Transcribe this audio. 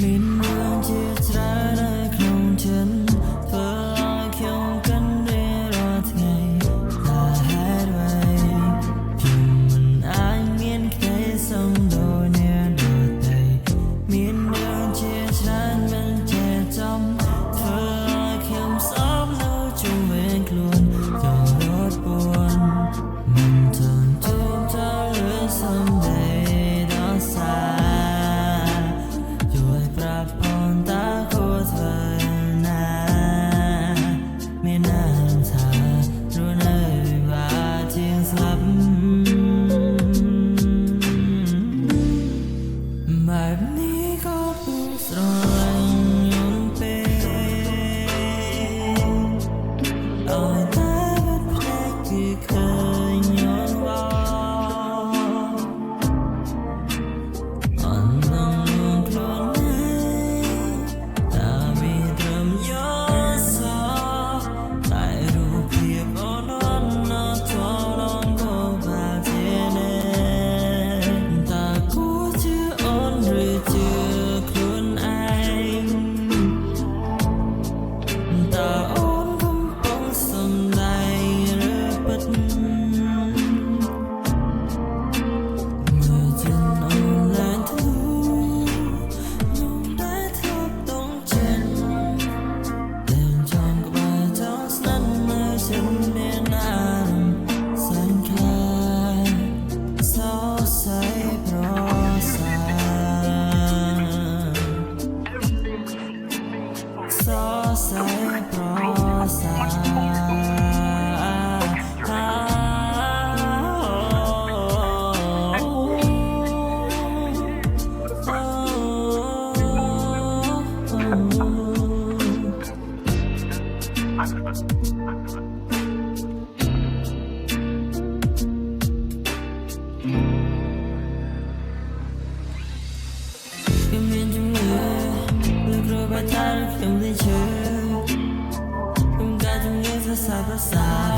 មានរឿងជាច្រើននៅក្នុងចិត្តធ្វើឲ្យខ្ញុំកាន់រៀងរាល់ថ្ងៃតែហេតុអ្វីខ្ញុំមិនអាចមានក្តីសុខដូចអ្នកដទៃមានរឿងជាច្រើនមិនចេះចំធ្វើឲ្យខ្ញុំស្អប់នៅជុំវិញខ្លួនចង់រត់ពួនមិនចង់ជួបចោលរឿងសំដីដល់សាแบบนี้ก็รู้สึกรังยนเป็นเอาแต่เป็นแค่คือเคยย้อนว่าอันนั้นลงคลอนให้แต่มีเริ่มย้อนสอบแต่รูปเพียบอ่อนอ่อนน่าทรมานก็บาดเจ็บแน่แต่กูจะอ่อนหรือเจ็บខ្លួនឯងតើអូនកំពុងសំដែងឬពិតមើលចិនអូនឡើងធ្លុខ្ញុំដែលធ្លាប់ต้องចិត្តតែចង់ក្បែរចង់ស្និទ្ធមើលฉันមានអារម្មណ៍សែនខ្លាចសោកសៅប្រសាសោកសៅប្រសាខ្ញុំមានជំងឺលើគ្រូបาดថាខ្ញុំលេងឈឺខ្ញុំការជំងឺសរសៃប្រសាទ